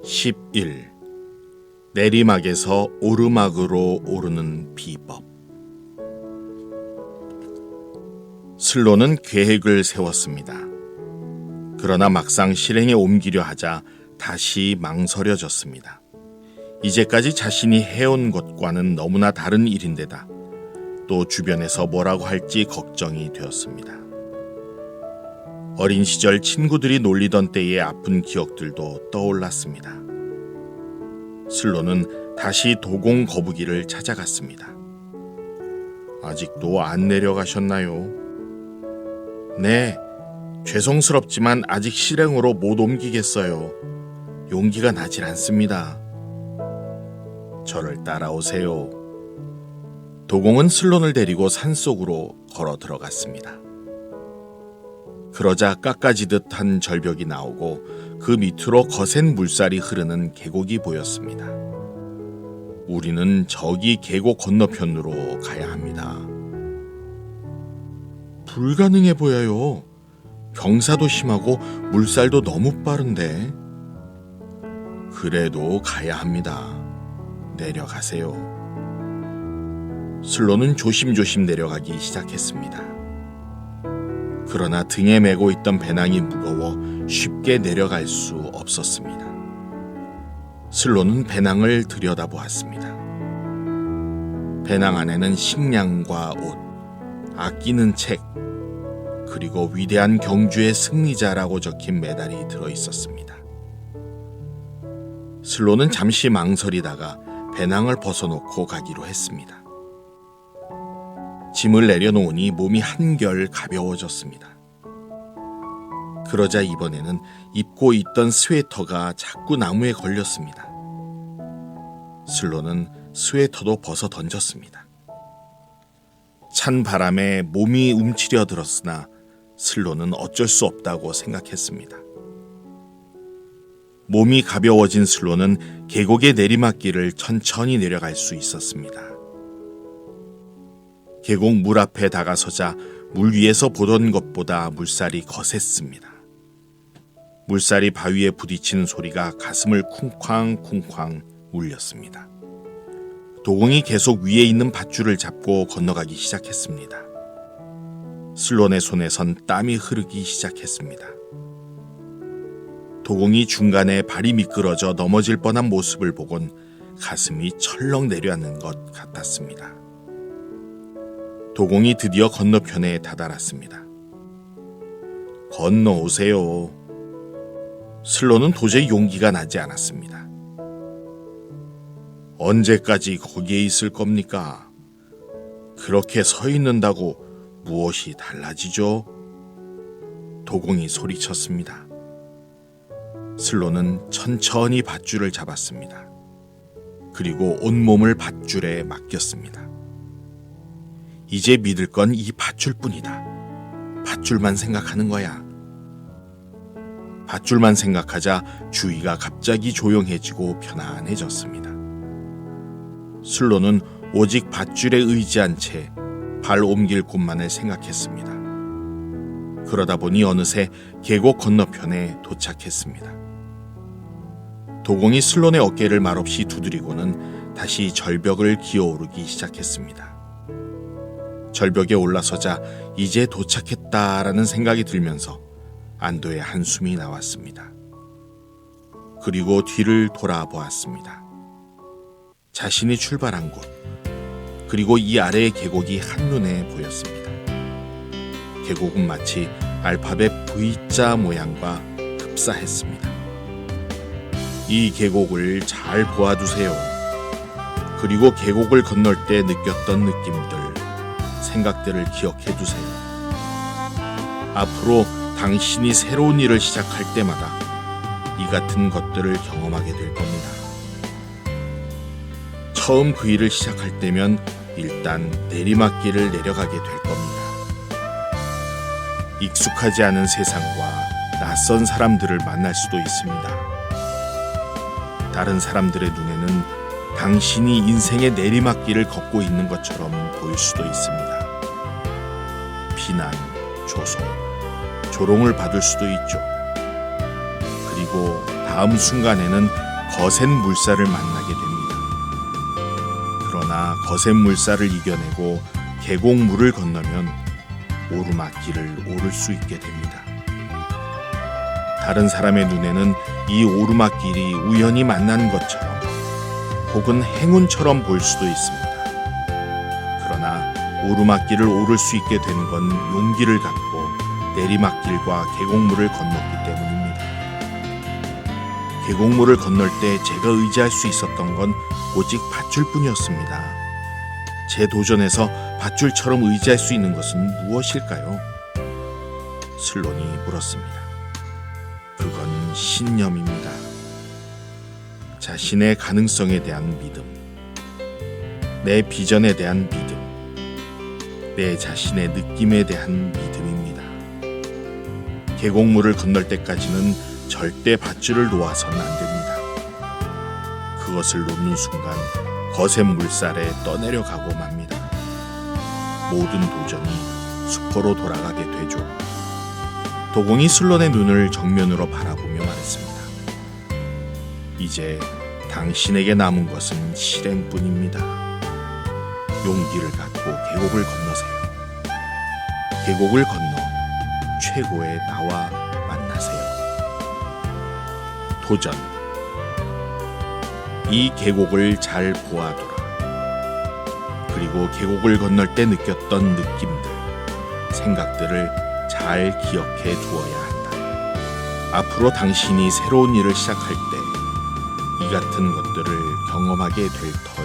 11. 내리막에서 오르막으로 오르는 비법. 슬로는 계획을 세웠습니다. 그러나 막상 실행에 옮기려 하자 다시 망설여졌습니다. 이제까지 자신이 해온 것과는 너무나 다른 일인데다 또 주변에서 뭐라고 할지 걱정이 되었습니다. 어린 시절 친구들이 놀리던 때의 아픈 기억들도 떠올랐습니다. 슬로는 다시 도공 거북이를 찾아갔습니다. 아직도 안 내려가셨나요? 네, 죄송스럽지만 아직 실행으로 못 옮기겠어요. 용기가 나질 않습니다. 저를 따라오세요. 도공은 슬론을 데리고 산속으로 걸어 들어갔습니다. 그러자 깎아지듯 한 절벽이 나오고 그 밑으로 거센 물살이 흐르는 계곡이 보였습니다. 우리는 저기 계곡 건너편으로 가야 합니다. 불가능해 보여요. 경사도 심하고 물살도 너무 빠른데. 그래도 가야 합니다. 내려가세요. 슬로는 조심조심 내려가기 시작했습니다. 그러나 등에 메고 있던 배낭이 무거워 쉽게 내려갈 수 없었습니다. 슬로는 배낭을 들여다보았습니다. 배낭 안에는 식량과 옷, 아끼는 책, 그리고 위대한 경주의 승리자라고 적힌 메달이 들어있었습니다. 슬로는 잠시 망설이다가 배낭을 벗어놓고 가기로 했습니다. 짐을 내려놓으니 몸이 한결 가벼워졌습니다. 그러자 이번에는 입고 있던 스웨터가 자꾸 나무에 걸렸습니다. 슬로는 스웨터도 벗어 던졌습니다. 찬 바람에 몸이 움츠려 들었으나 슬로는 어쩔 수 없다고 생각했습니다. 몸이 가벼워진 슬로는 계곡의 내리막길을 천천히 내려갈 수 있었습니다. 계곡 물 앞에 다가서자 물 위에서 보던 것보다 물살이 거셌습니다. 물살이 바위에 부딪히는 소리가 가슴을 쿵쾅쿵쾅 울렸습니다. 도공이 계속 위에 있는 밧줄을 잡고 건너가기 시작했습니다. 슬론의 손에선 땀이 흐르기 시작했습니다. 도공이 중간에 발이 미끄러져 넘어질 뻔한 모습을 보곤 가슴이 철렁 내려앉는 것 같았습니다. 도공이 드디어 건너편에 다다랐습니다. 건너오세요. 슬로는 도저히 용기가 나지 않았습니다. 언제까지 거기에 있을 겁니까? 그렇게 서 있는다고 무엇이 달라지죠? 도공이 소리쳤습니다. 슬로는 천천히 밧줄을 잡았습니다. 그리고 온몸을 밧줄에 맡겼습니다. 이제 믿을 건 이 밧줄뿐이다. 밧줄만 생각하는 거야. 밧줄만 생각하자 주위가 갑자기 조용해지고 편안해졌습니다. 슬로는 오직 밧줄에 의지한 채 발 옮길 곳만을 생각했습니다. 그러다 보니 어느새 계곡 건너편에 도착했습니다. 도공이 슬론의 어깨를 말없이 두드리고는 다시 절벽을 기어오르기 시작했습니다. 절벽에 올라서자 이제 도착했다라는 생각이 들면서 안도의 한숨이 나왔습니다. 그리고 뒤를 돌아보았습니다. 자신이 출발한 곳, 그리고 이 아래의 계곡이 한눈에 보였습니다. 계곡은 마치 알파벳 V자 모양과 흡사했습니다. 이 계곡을 잘 보아두세요. 그리고 계곡을 건널 때 느꼈던 느낌들, 생각들을 기억해 두세요. 앞으로 당신이 새로운 일을 시작할 때마다 이 같은 것들을 경험하게 될 겁니다. 처음 그 일을 시작할 때면 일단 내리막길을 내려가게 될 겁니다. 익숙하지 않은 세상과 낯선 사람들을 만날 수도 있습니다. 다른 사람들의 눈에는 당신이 인생의 내리막길을 걷고 있는 것처럼 보일 수도 있습니다. 비난, 조소, 조롱을 받을 수도 있죠. 그리고 다음 순간에는 거센 물살을 만나게 됩니다. 그러나 거센 물살을 이겨내고 계곡물을 건너면 오르막길을 오를 수 있게 됩니다. 다른 사람의 눈에는 이 오르막길이 우연히 만난 것처럼 혹은 행운처럼 보일 수도 있습니다. 그러나 오르막길을 오를 수 있게 된 건 용기를 갖고 내리막길과 계곡물을 건넜기 때문입니다. 계곡물을 건널 때 제가 의지할 수 있었던 건 오직 밧줄뿐이었습니다. 제 도전에서 밧줄처럼 의지할 수 있는 것은 무엇일까요? 슬론이 물었습니다. 그건 신념입니다. 자신의 가능성에 대한 믿음, 내 비전에 대한 믿음, 내 자신의 느낌에 대한 믿음입니다. 계곡물을 건널 때까지는 절대 밧줄을 놓아서는 안 됩니다. 그것을 놓는 순간 거센 물살에 떠내려가고 맙니다. 모든 도전이 수포로 돌아가게 되죠. 도공이 슬론의 눈을 정면으로 바라보며 말했습니다. 이제 당신에게 남은 것은 실행뿐입니다. 용기를 갖고 계곡을 건너세요. 계곡을 건너 최고의 나와 만나세요. 도전. 이 계곡을 잘 보아두라. 그리고 계곡을 건널 때 느꼈던 느낌들, 생각들을 잘 기억해 두어야 한다. 앞으로 당신이 새로운 일을 시작할 때 이 같은 것들을 경험하게 될 터.